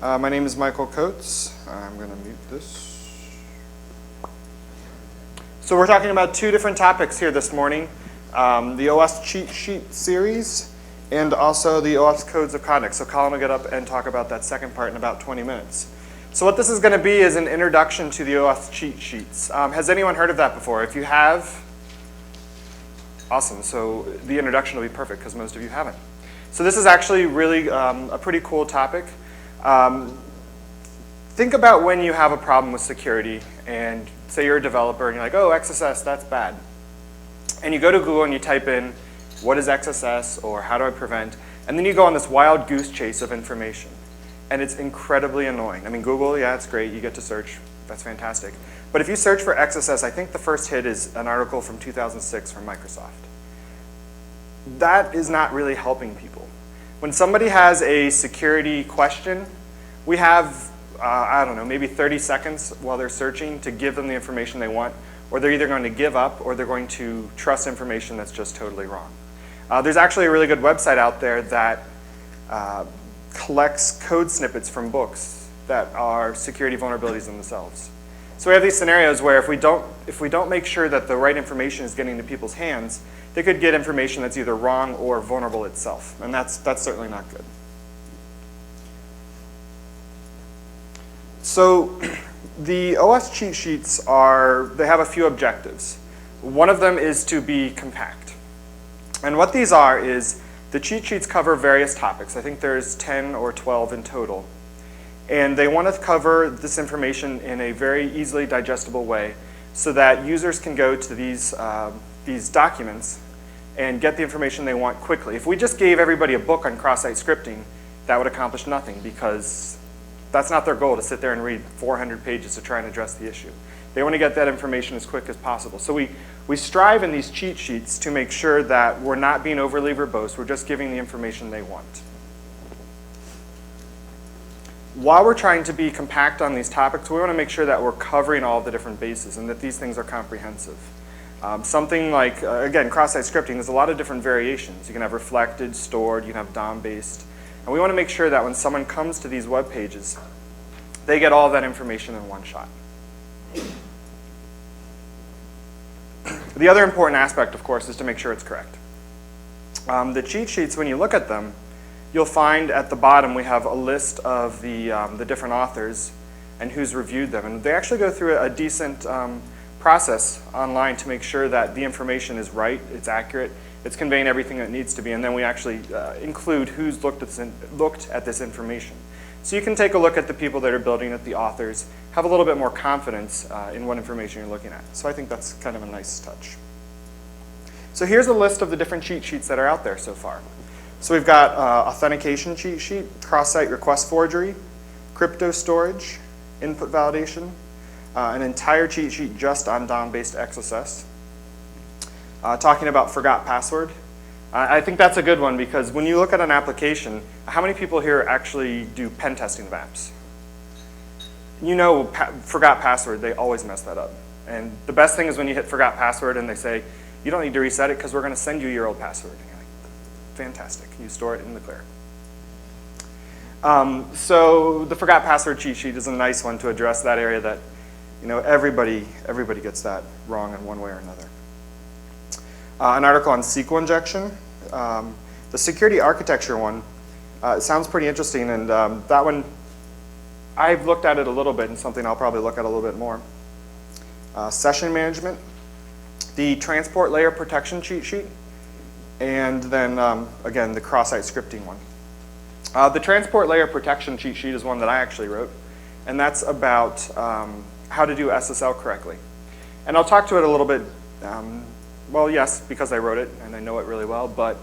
My name is Michael Coates. I'm going to mute this. So we're talking about two different topics here this morning. The OWASP cheat sheet series and also the OWASP codes of conduct. So Colin will get up and talk about that second part in about 20 minutes. So what this is going to be is an introduction to the OWASP cheat sheets. Has anyone heard of that before? If you have, awesome. So the introduction will be perfect because most of you haven't. So this is actually really a pretty cool topic. Think about when you have a problem with security and say you're a developer and you're like, oh, XSS, that's bad. And you go to Google and you type in, what is XSS or how do I prevent? And then you go on this wild goose chase of information. And it's incredibly annoying. I mean, Google, yeah, it's great. You get to search. That's fantastic. But if you search for XSS, I think the first hit is an article from 2006 from Microsoft. That is not really helping people. When somebody has a security question, we have, I don't know, maybe 30 seconds while they're searching to give them the information they want, or they're either going to give up or they're going to trust information that's just totally wrong. There's actually a really good website out there that collects code snippets from books that are security vulnerabilities in themselves. So we have these scenarios where if we don't make sure that the right information is getting into people's hands, they could get information that's either wrong or vulnerable itself, and that's certainly not good. So the OWASP cheat sheets they have a few objectives. One of them is to be compact. And what these are is the cheat sheets cover various topics. I think there's 10 or 12 in total. And they want to cover this information in a very easily digestible way so that users can go to these documents and get the information they want quickly. If we just gave everybody a book on Crosssite scripting, that would accomplish nothing because that's not their goal, to sit there and read 400 pages to try and address the issue. They want to get that information as quick as possible. So we strive in these cheat sheets to make sure that we're not being overly verbose, we're just giving the information they want. While we're trying to be compact on these topics, we want to make sure that we're covering all the different bases and that these things are comprehensive. Something like, again, cross-site scripting, there's a lot of different variations. You can have reflected, stored, you can have DOM-based. And we want to make sure that when someone comes to these web pages, they get all of that information in one shot. The other important aspect, of course, is to make sure it's correct. The cheat sheets, when you look at them, you'll find at the bottom we have a list of the different authors and who's reviewed them. And they actually go through a decent process online to make sure that the information is right, it's accurate, it's conveying everything that it needs to be, and then we actually include who's looked at this information. So you can take a look at the people that are building it, the authors, have a little bit more confidence in what information you're looking at. So I think that's kind of a nice touch. So here's a list of the different cheat sheets that are out there so far. So we've got authentication cheat sheet, cross-site request forgery, crypto storage, input validation, an entire cheat sheet just on DOM-based XSS. Talking about forgot password. I think that's a good one because when you look at an application, how many people here actually do pen testing of apps? You know, forgot password, they always mess that up. And the best thing is when you hit forgot password and they say, you don't need to reset it because we're going to send you your old password. And you're like, fantastic, you store it in the clear. So the forgot password cheat sheet is a nice one to address that area that, you know, everybody gets that wrong in one way or another. An article on SQL injection. The security architecture one sounds pretty interesting, and that one, I've looked at it a little bit and something I'll probably look at a little bit more. Session management, the transport layer protection cheat sheet, and then, again, the cross-site scripting one. The transport layer protection cheat sheet is one that I actually wrote, and that's about how to do SSL correctly. And I'll talk to it a little bit. Well, yes, because I wrote it and I know it really well, but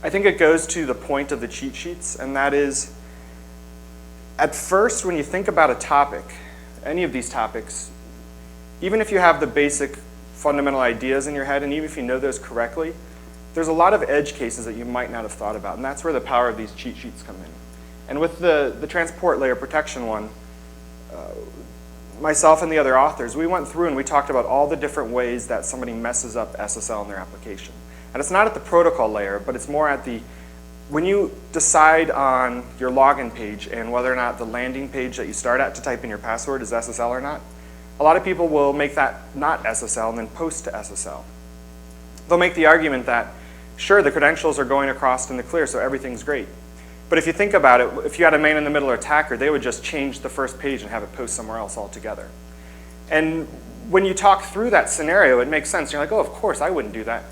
I think it goes to the point of the cheat sheets, and that is, at first, when you think about a topic, any of these topics, even if you have the basic fundamental ideas in your head, and even if you know those correctly, there's a lot of edge cases that you might not have thought about, and that's where the power of these cheat sheets come in. And with the transport layer protection one, myself and the other authors, we went through and we talked about all the different ways that somebody messes up SSL in their application. And it's not at the protocol layer, but it's more at the when you decide on your login page and whether or not the landing page that you start at to type in your password is SSL or not, a lot of people will make that not SSL and then post to SSL. They'll make the argument that, sure, the credentials are going across in the clear, so everything's great. But if you think about it, if you had a man-in-the-middle attacker, they would just change the first page and have it post somewhere else altogether. And when you talk through that scenario, it makes sense. You're like, oh, of course, I wouldn't do that.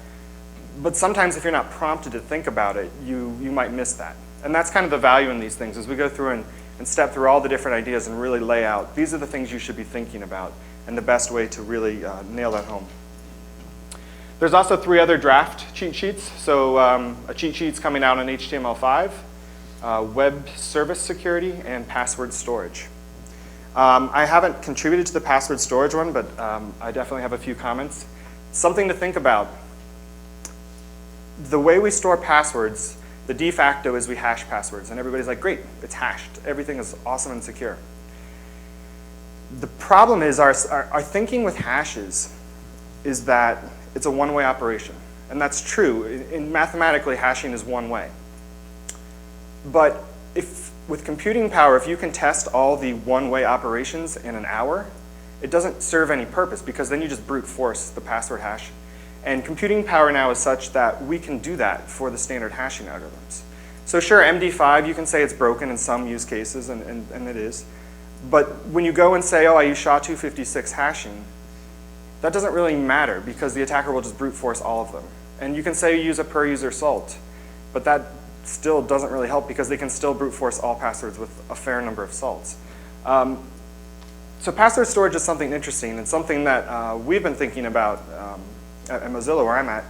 But sometimes if you're not prompted to think about it, you might miss that. And that's kind of the value in these things, as we go through and step through all the different ideas and really lay out, these are the things you should be thinking about and the best way to really nail that home. There's also 3 other draft cheat sheets. So a cheat sheet's coming out on HTML5, web service security, and password storage. I haven't contributed to the password storage one, but I definitely have a few comments. Something to think about. The way we store passwords, the de facto is we hash passwords. And everybody's like, great, it's hashed. Everything is awesome and secure. The problem is our thinking with hashes is that it's a one-way operation. And that's true. Mathematically, hashing is one way. But with computing power, if you can test all the one-way operations in an hour, it doesn't serve any purpose because then you just brute force the password hash. And computing power now is such that we can do that for the standard hashing algorithms. So sure, MD5, you can say it's broken in some use cases, and it is. But when you go and say, oh, I use SHA-256 hashing, that doesn't really matter because the attacker will just brute force all of them. And you can say you use a per user salt, but that still doesn't really help because they can still brute force all passwords with a fair number of salts. So password storage is something interesting and something that we've been thinking about at Mozilla, where I'm at,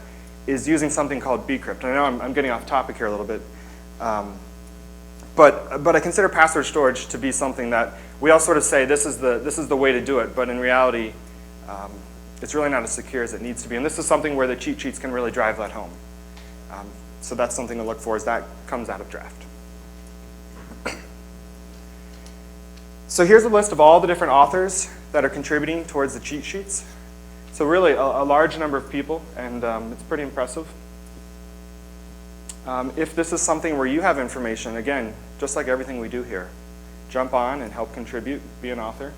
is using something called bcrypt. I know I'm getting off topic here a little bit, but I consider password storage to be something that we all sort of say this is the way to do it, but in reality, it's really not as secure as it needs to be. And this is something where the cheat sheets can really drive that home. So that's something to look for as that comes out of draft. So here's a list of all the different authors that are contributing towards the cheat sheets. So really a large number of people, and it's pretty impressive. If this is something where you have information, again, just like everything we do here, jump on and help contribute, be an author.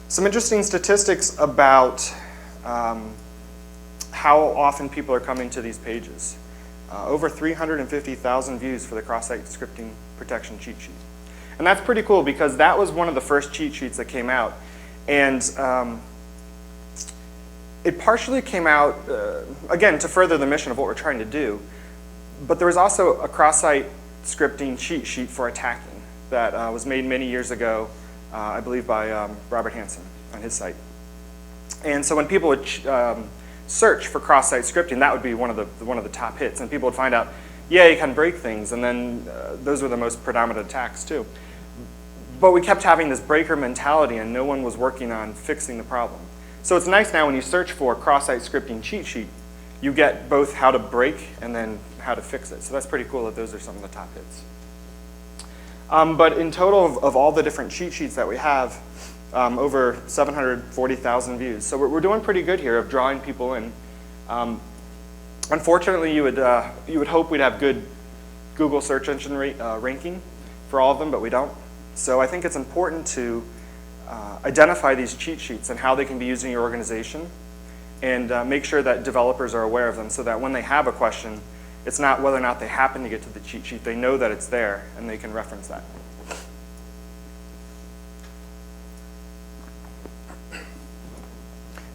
Some interesting statistics about how often people are coming to these pages. Over 350,000 views for the Crosssite scripting protection cheat sheet. And that's pretty cool because that was one of the first cheat sheets that came out. And it partially came out, again, to further the mission of what we're trying to do. But there was also a Crosssite scripting cheat sheet for attacking that was made many years ago, I believe by Robert Hansen on his site. And so when people would search for Crosssite scripting, that would be one of the top hits. And people would find out, yeah, you can break things. And then those were the most predominant attacks, too. But we kept having this breaker mentality, and no one was working on fixing the problem. So it's nice now when you search for Crosssite scripting cheat sheet, you get both how to break and then how to fix it. So that's pretty cool that those are some of the top hits. But in total of all the different cheat sheets that we have, over 740,000 views. So we're doing pretty good here of drawing people in. Unfortunately, you would hope we'd have good Google search engine ranking for all of them, but we don't. So I think it's important to identify these cheat sheets and how they can be used in your organization and make sure that developers are aware of them so that when they have a question, it's not whether or not they happen to get to the cheat sheet. They know that it's there and they can reference that.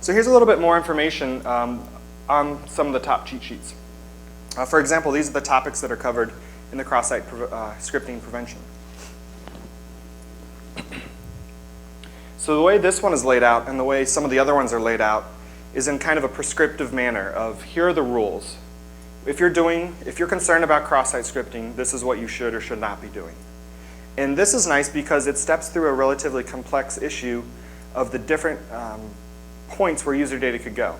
So here's a little bit more information on some of the top cheat sheets. For example, these are the topics that are covered in the Crosssite scripting prevention. So the way this one is laid out and the way some of the other ones are laid out is in kind of a prescriptive manner of here are the rules. If you're concerned about Crosssite scripting, this is what you should or should not be doing. And this is nice because it steps through a relatively complex issue of the different points where user data could go.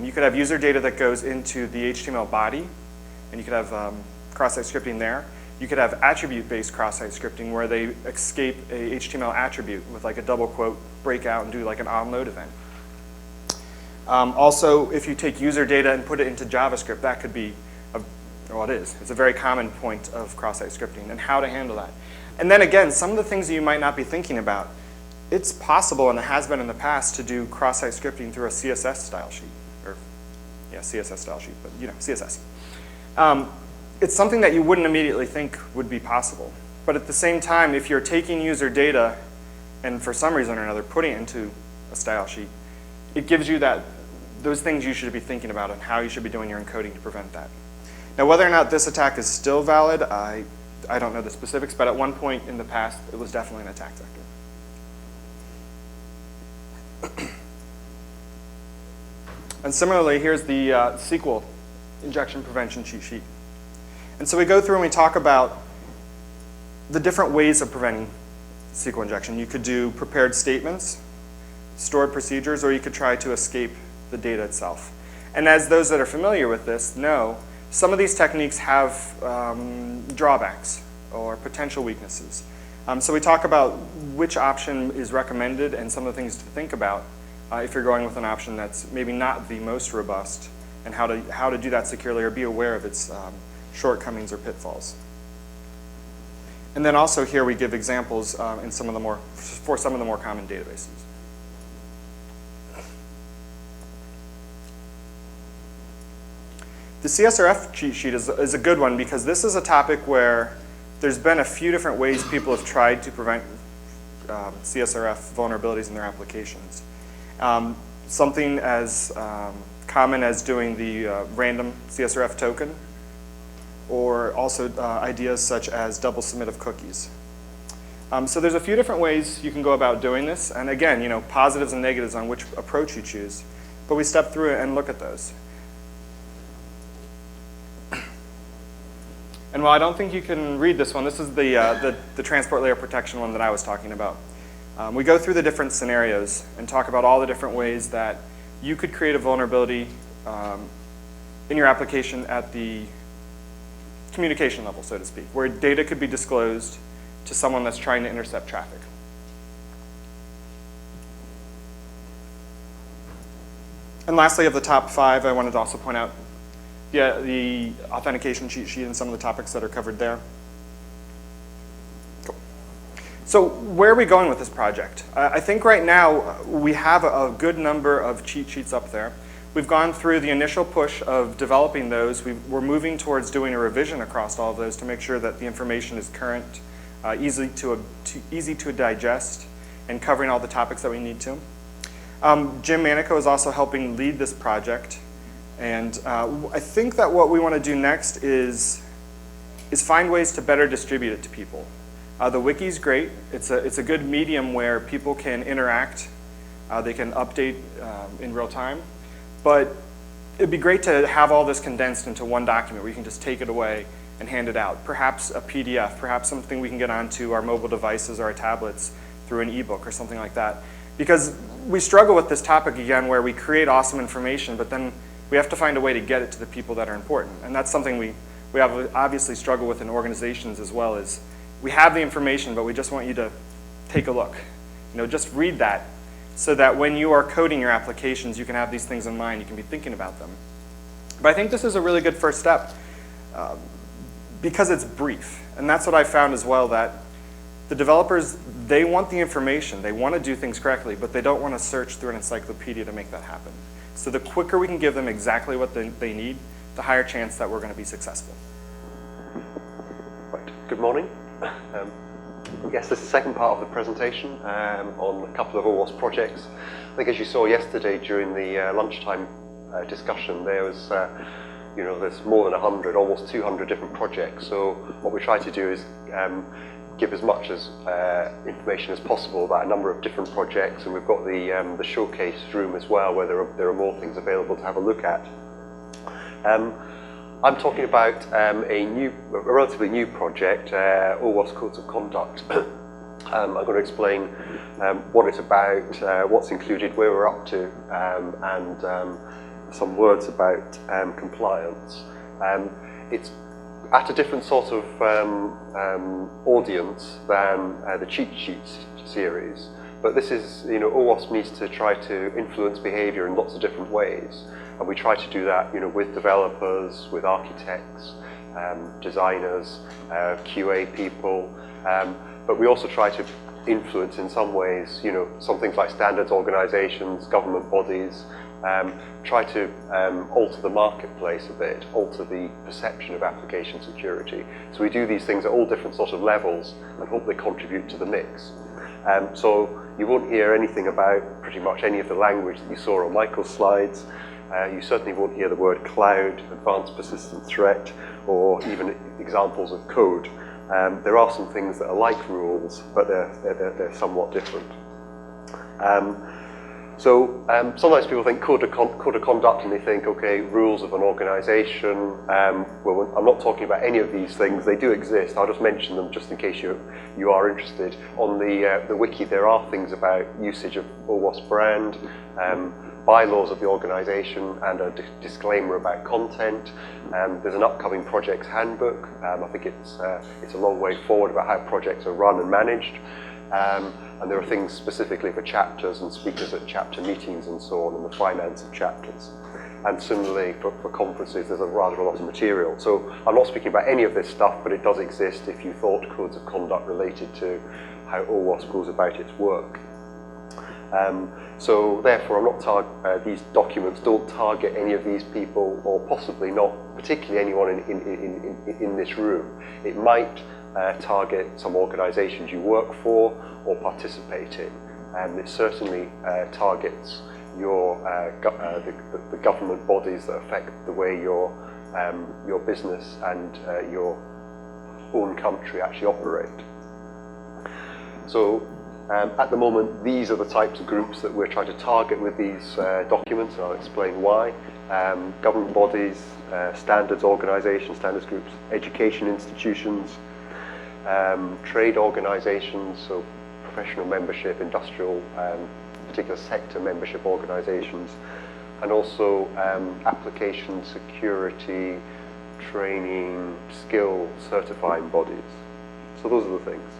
You could have user data that goes into the HTML body, and you could have Crosssite scripting there. You could have attribute-based Crosssite scripting where they escape a HTML attribute with like a double quote, break out, and do like an onload event. Also, if you take user data and put it into JavaScript, that could be Well, it is. It's a very common point of cross-site scripting and how to handle that. And then again, some of the things that you might not be thinking about, it's possible, and it has been in the past, to do cross-site scripting through a CSS style sheet. Or, yeah, CSS style sheet, but you know, CSS. It's something that you wouldn't immediately think would be possible. But at the same time, if you're taking user data and for some reason or another putting it into a style sheet, it gives you those things you should be thinking about and how you should be doing your encoding to prevent that. Now, whether or not this attack is still valid, I don't know the specifics, but at one point in the past, it was definitely an attack vector. And similarly, here's the SQL injection prevention cheat sheet. And so we go through and we talk about the different ways of preventing SQL injection. You could do prepared statements, stored procedures, or you could try to escape the data itself. And as those that are familiar with this know, some of these techniques have drawbacks or potential weaknesses. So we talk about which option is recommended and some of the things to think about if you're going with an option that's maybe not the most robust, and how to do that securely or be aware of its shortcomings or pitfalls. And then also here we give examples for some of the more common databases. The CSRF cheat sheet is a good one because this is a topic where there's been a few different ways people have tried to prevent CSRF vulnerabilities in their applications. Something as common as doing the random CSRF token, or also ideas such as double submit of cookies. So there's a few different ways you can go about doing this, and again, you know, positives and negatives on which approach you choose. But we step through it and look at those. And while I don't think you can read this one, this is the transport layer protection one that I was talking about. We go through the different scenarios and talk about all the different ways that you could create a vulnerability in your application at the communication level, so to speak, where data could be disclosed to someone that's trying to intercept traffic. And lastly, of the top 5, I wanted to also point out the authentication cheat sheet and some of the topics that are covered there. Cool. So where are we going with this project? I think right now we have a good number of cheat sheets up there. We've gone through the initial push of developing those. We're moving towards doing a revision across all of those to make sure that the information is current, easy to digest, and covering all the topics that we need to. Jim Manico is also helping lead this project. And I think that what we want to do next is find ways to better distribute it to people. The wiki's great. It's a good medium where people can interact. They can update in real time. But it'd be great to have all this condensed into one document where you can just take it away and hand it out. Perhaps a PDF, perhaps something we can get onto our mobile devices or our tablets through an ebook or something like that. Because we struggle with this topic again where we create awesome information, but then we have to find a way to get it to the people that are important. And that's something we obviously struggle with in organizations as well. Is we have the information, but we just want you to take a look. You know, just read that so that when you are coding your applications, you can have these things in mind. You can be thinking about them. But I think this is a really good first step because it's brief. And that's what I found as well, that the developers, they want the information. They want to do things correctly, but they don't want to search through an encyclopedia to make that happen. So the quicker we can give them exactly what they need, the higher chance that we're going to be successful. Right. Good morning. Yes, this is the second part of the presentation on a couple of OWASP projects. I think as you saw yesterday during the lunchtime discussion, there was, there's more than 100, almost 200 different projects. So what we try to do is give as much as information as possible about a number of different projects, and we've got the showcase room as well, where there are more things available to have a look at. I'm talking about a relatively new project, OWASP Codes of Conduct. I'm going to explain what it's about, what's included, where we're up to, and some words about compliance. It's at a different sort of audience than the cheat sheets series, But this is, you know, OWASP needs to try to influence behaviour in lots of different ways, and we try to do that, you know, with developers, with architects, designers, QA people, but we also try to influence in some ways, you know, some things like standards organisations, government bodies, try to alter the marketplace a bit, alter the perception of application security. So we do these things at all different sort of levels and hope they contribute to the mix. So you won't hear anything about pretty much any of the language that you saw on Michael's slides. You certainly won't hear the word cloud, advanced persistent threat, or even examples of code. There are some things that are like rules, but they're somewhat different. Sometimes people think code of conduct and they think, okay, rules of an organisation. Well, I'm not talking about any of these things. They do exist. I'll just mention them just in case you are interested. On the wiki, there are things about usage of OWASP brand, bylaws of the organisation, and a disclaimer about content. There's an upcoming projects handbook. I think it's a long way forward about how projects are run and managed. And there are things specifically for chapters and speakers at chapter meetings and so on, and the finance of chapters. And similarly for conferences, there's rather a lot of material. So I'm not speaking about any of this stuff, but it does exist if you thought codes of conduct related to how OWASP goes about its work. So therefore, these documents don't target any of these people, or possibly not particularly anyone in this room. It might target some organisations you work for or participate in, and it certainly targets your the government bodies that affect the way your business and your own country actually operate. So at the moment, these are the types of groups that we're trying to target with these documents, and I'll explain why. Government bodies, standards organisations, standards groups, education institutions, trade organisations, so professional membership, industrial, particular sector membership organisations, and also application security, training, skill certifying bodies. So those are the things.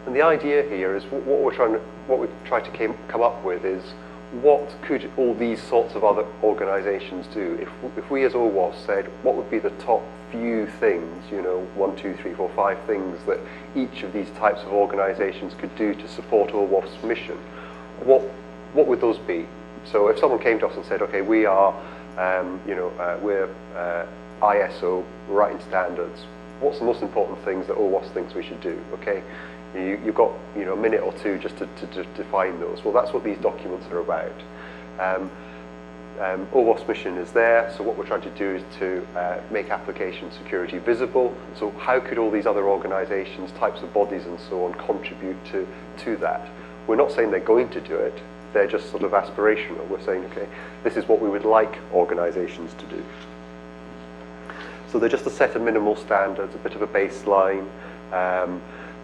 And the idea here is what we try to come up with is, what could all these sorts of other organisations do? If we as OWASP said, what would be the top few things, you know, 1, 2, 3, 4, 5 things that each of these types of organisations could do to support OWASP's mission, what would those be? So if someone came to us and said, okay, we are, we're ISO, we're writing standards, what's the most important things that OWASP thinks we should do? Okay, you've got, you know, a minute or two just to define those. Well, that's what these documents are about. OWASP mission is there, so what we're trying to do is to make application security visible. So how could all these other organisations, types of bodies and so on contribute to that? We're not saying they're going to do it, they're just sort of aspirational. We're saying, okay, this is what we would like organisations to do. So they're just a set of minimal standards, a bit of a baseline.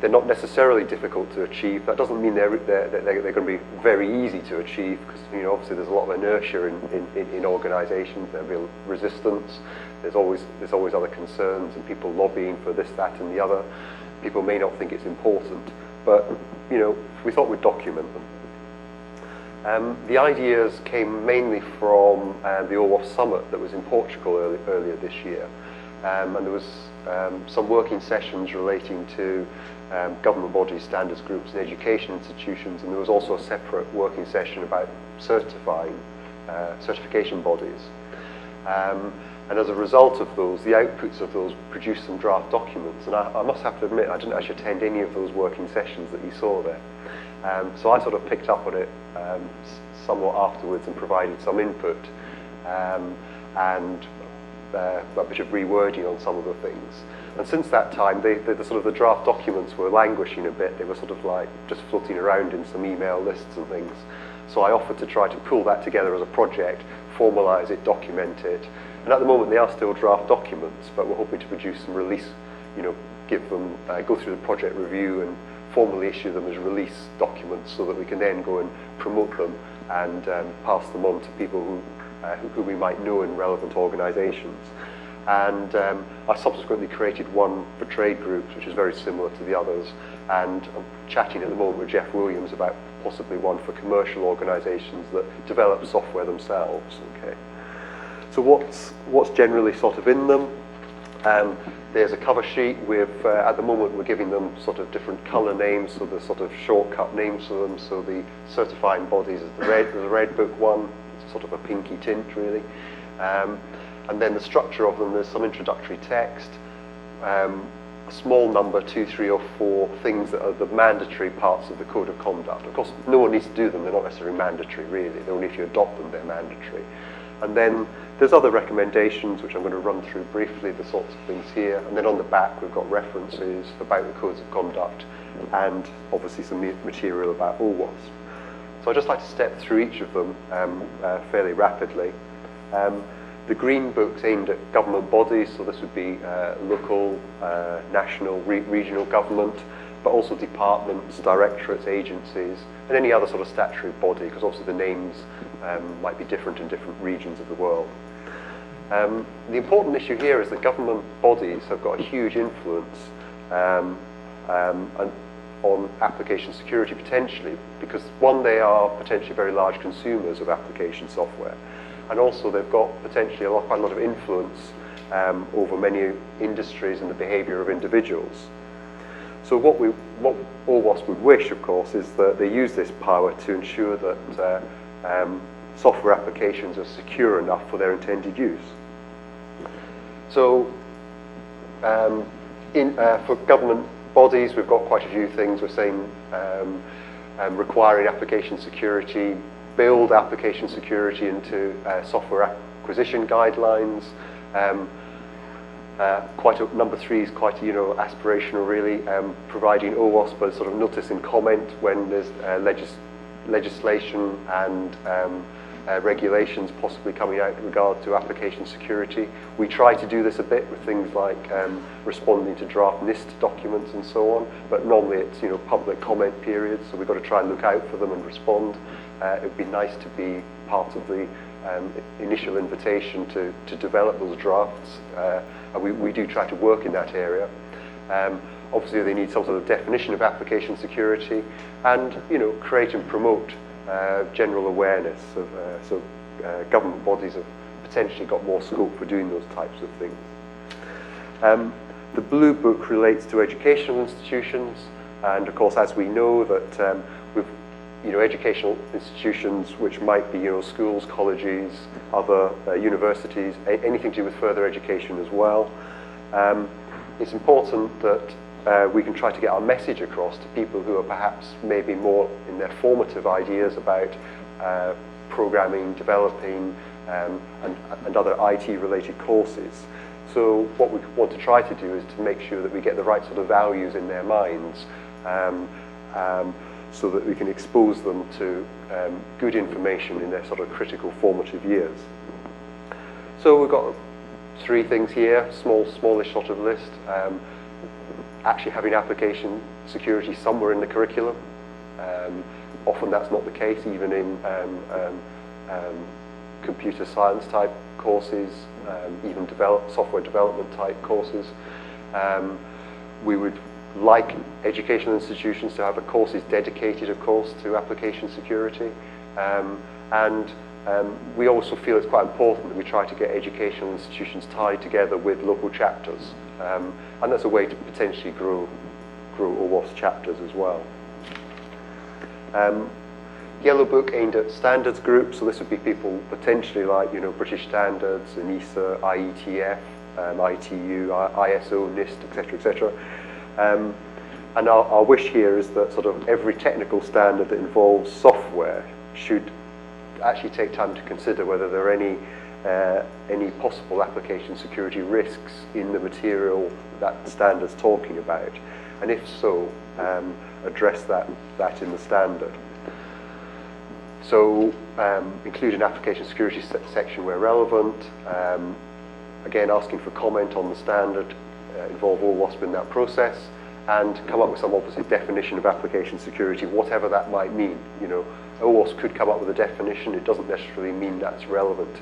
They're not necessarily difficult to achieve. That doesn't mean they're going to be very easy to achieve, because, you know, obviously there's a lot of inertia in organisations. There'll be resistance. There's always other concerns and people lobbying for this, that, and the other. People may not think it's important, but, you know, we thought we'd document them. The ideas came mainly from the OWASP summit that was in Portugal earlier this year, and there was some working sessions relating to government bodies, standards groups, and education institutions, and there was also a separate working session about certification bodies. And as a result of those, the outputs of those produced some draft documents, and I must have to admit, I didn't actually attend any of those working sessions that you saw there. So I sort of picked up on it somewhat afterwards and provided some input, and a bit of rewording on some of the things. And since that time, the draft documents were languishing a bit. They were sort of like just floating around in some email lists and things. So I offered to try to pull that together as a project, formalise it, document it. And at the moment, they are still draft documents, but we're hoping to produce some release, you know, give them, go through the project review and formally issue them as release documents, so that we can then go and promote them and pass them on to people who we might know in relevant organisations. And I subsequently created one for trade groups, which is very similar to the others. And I'm chatting at the moment with Jeff Williams about possibly one for commercial organisations that develop software themselves. Okay. So what's generally sort of in them? There's a cover sheet with, at the moment we're giving them sort of different colour names, so there's sort of shortcut names for them. So the certifying bodies is there's a red book one, it's sort of a pinky tint really. And then the structure of them, there's some introductory text, a small number, 2, 3 or 4 things that are the mandatory parts of the code of conduct. Of course, no one needs to do them, they're not necessarily mandatory really, only if you adopt them they're mandatory. And then there's other recommendations which I'm going to run through briefly, the sorts of things here. And then on the back we've got references about the codes of conduct and obviously some material about OWASP. So I'd just like to step through each of them fairly rapidly. The green book's aimed at government bodies, so this would be local, national, regional government, but also departments, directorates, agencies, and any other sort of statutory body, because obviously the names might be different in different regions of the world. The important issue here is that government bodies have got a huge influence on application security potentially, because one, they are potentially very large consumers of application software, and also they've got potentially quite a lot of influence over many industries and the behaviour of individuals. So what OWASP would wish, of course, is that they use this power to ensure that software applications are secure enough for their intended use. So for government bodies, we've got quite a few things. We're saying requiring application security, build application security into software acquisition guidelines. Number 3 is quite aspirational really, providing OWASP as sort of notice and comment when there's legislation and regulations possibly coming out in regard to application security. We try to do this a bit with things like responding to draft NIST documents and so on, but normally it's public comment periods, so we've got to try and look out for them and respond. It would be nice to be part of the initial invitation to develop those drafts, and we do try to work in that area. Obviously they need some sort of definition of application security and create and promote general awareness of, so government bodies have potentially got more scope for doing those types of things. The blue book relates to educational institutions, and of course as we know that with educational institutions which might be schools, colleges, other universities, anything to do with further education as well. It's important that we can try to get our message across to people who are perhaps maybe more in their formative ideas about programming, developing, and other IT-related courses. So what we want to try to do is to make sure that we get the right sort of values in their minds, so that we can expose them to good information in their sort of critical formative years. So we've got 3 things here, smallish sort of list. Actually having application security somewhere in the curriculum. Often that's not the case, even in computer science type courses, even software development type courses. We would like educational institutions to have courses dedicated, of course, to application security. And we also feel it's quite important that we try to get educational institutions tied together with local chapters. And that's a way to potentially grow OWASP chapters as well. Yellow book aimed at standards groups, so this would be people potentially like British Standards, ENISA, IETF, ITU, ISO, NIST, etc., etc. And our wish here is that sort of every technical standard that involves software should actually take time to consider whether there are any possible application security risks in the material that the standard's talking about, and if so, address that in the standard. So include an application security section where relevant, again asking for comment on the standard, involve OWASP in that process, and come up with some obviously definition of application security, whatever that might mean. You know, OWASP could come up with a definition. It doesn't necessarily mean that's relevant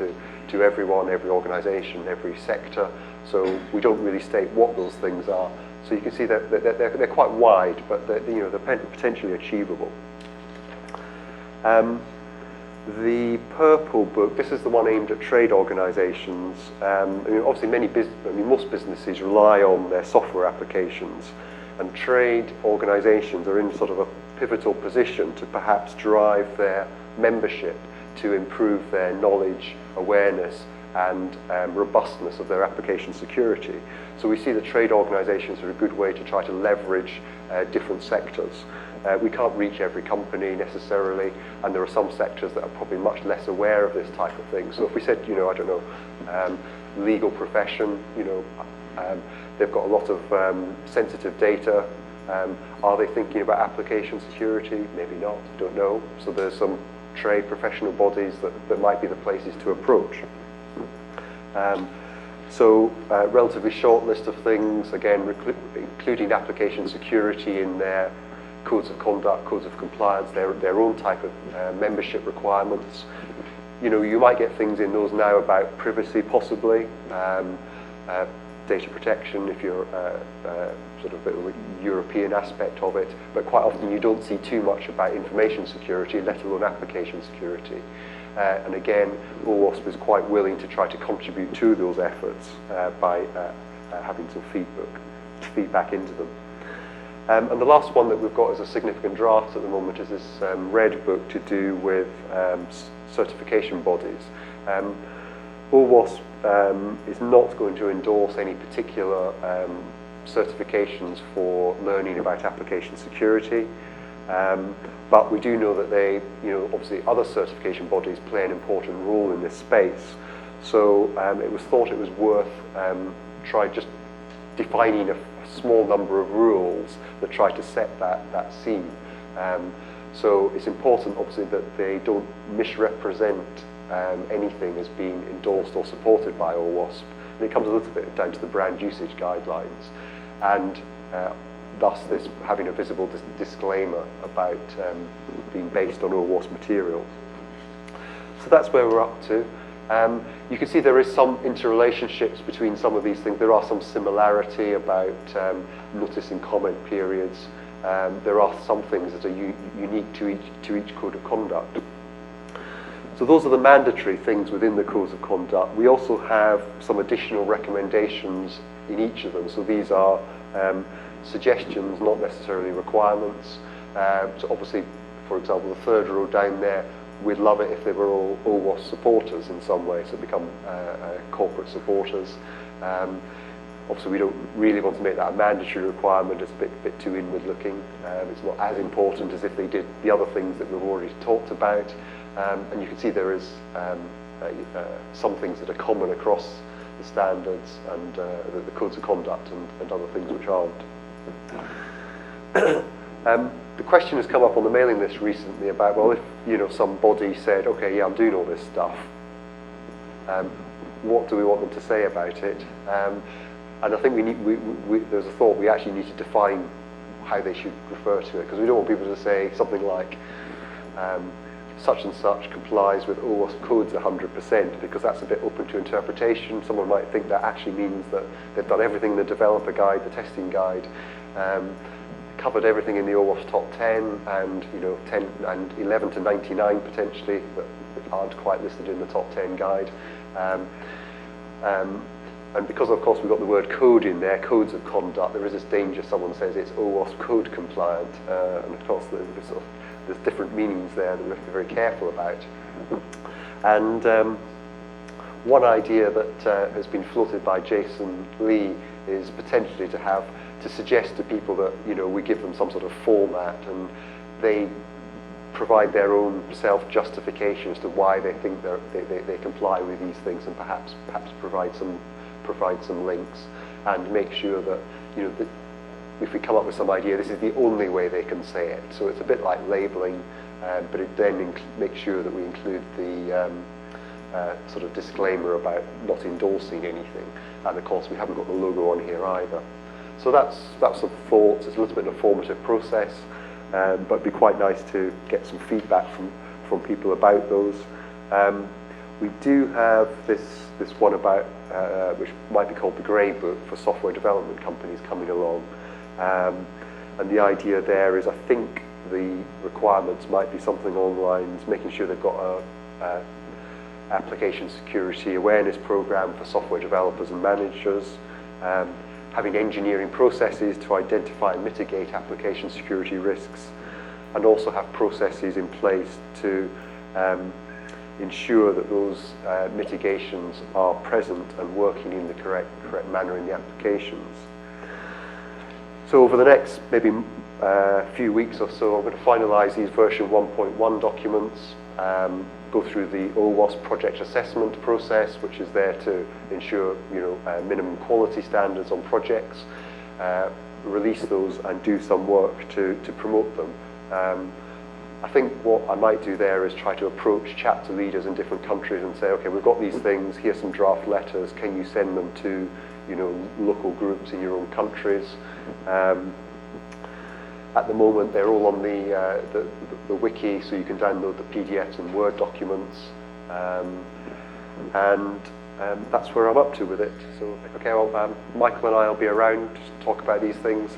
to everyone, every organization, every sector. So we don't really state what those things are. So you can see that they're quite wide, but they're potentially achievable. The purple book, this is the one aimed at trade organizations. I mean, obviously most businesses rely on their software applications, and trade organizations are in sort of a pivotal position to perhaps drive their membership to improve their knowledge, awareness, and robustness of their application security. So we see that trade organizations are a good way to try to leverage different sectors. We can't reach every company necessarily, and there are some sectors that are probably much less aware of this type of thing. So if we said, you know, I don't know, legal profession, you know, they've got a lot of sensitive data. Are they thinking about application security? Maybe not, don't know. So there's some trade professional bodies that might be the places to approach. Relatively short list of things, again, including application security in their codes of conduct, codes of compliance, their own type of membership requirements. You know, you might get things in those now about privacy, possibly, data protection if you're sort of a bit of a European aspect of it, but quite often you don't see too much about information security, let alone application security. And again, OWASP is quite willing to try to contribute to those efforts by having some feedback into them. And the last one that we've got as a significant draft at the moment is this red book to do with certification bodies. OWASP is not going to endorse any particular certifications for learning about application security. But we do know that they, you know, obviously other certification bodies play an important role in this space. So it was thought it was worth try just defining a small number of rules that try to set that scene. So it's important, obviously, that they don't misrepresent anything as being endorsed or supported by OWASP. And it comes a little bit down to the brand usage guidelines. And thus this having a visible disclaimer about being based on OWASP materials. So that's where we're up to. You can see there is some interrelationships between some of these things. There are some similarity about notice and comment periods. There are some things that are unique to each code of conduct. So those are the mandatory things within the codes of conduct. We also have some additional recommendations in each of them. So these are suggestions, not necessarily requirements. So obviously, for example, the third row down there, we'd love it if they were all OWASP supporters in some way, so become corporate supporters. Obviously, we don't really want to make that a mandatory requirement. It's a bit too inward-looking. It's not as important as if they did the other things that we've already talked about. And you can see there is some things that are common across the standards and the codes of conduct and other things which aren't. The question has come up on the mailing list recently about, well, if, you know, some body said, okay, yeah, I'm doing all this stuff, what do we want them to say about it? And I think there's a thought we actually need to define how they should refer to it, because we don't want people to say something like such and such complies with OWASP codes 100%, because that's a bit open to interpretation. Someone might think that actually means that they've done everything in the developer guide, the testing guide, covered everything in the OWASP top 10, and 10 and 11 to 99 potentially that aren't quite listed in the top 10 guide. And because, of course, we've got the word code in there, codes of conduct, there is this danger someone says it's OWASP code compliant, and of course there's different meanings there that we have to be very careful about. And one idea that has been floated by Jason Lee is potentially to suggest to people that we give them some sort of format and they provide their own self-justification as to why they think they comply with these things, and perhaps provide some links and make sure that that if we come up with some idea, this is the only way they can say it. So it's a bit like labeling, but it then makes sure that we include the sort of disclaimer about not endorsing anything. And of course, we haven't got the logo on here either. So that's some thoughts. It's a little bit of a formative process, but it'd be quite nice to get some feedback from people about those. We do have this one about, which might be called the Grey Book for software development companies coming along. And the idea there is, I think the requirements might be something along the lines, making sure they've got a application security awareness program for software developers and managers, having engineering processes to identify and mitigate application security risks, and also have processes in place to ensure that those mitigations are present and working in the correct manner in the applications. So over the next maybe few weeks or so, I'm going to finalise these version 1.1 documents, go through the OWASP project assessment process, which is there to ensure minimum quality standards on projects, release those and do some work to promote them. I think what I might do there is try to approach chapter leaders in different countries and say, okay, we've got these things, here's some draft letters, can you send them to local groups in your own countries? At the moment, they're all on the wiki, so you can download the PDFs and Word documents, and that's where I'm up to with it. So, okay, well, Michael and I will be around to talk about these things.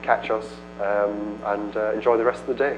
Catch us and enjoy the rest of the day.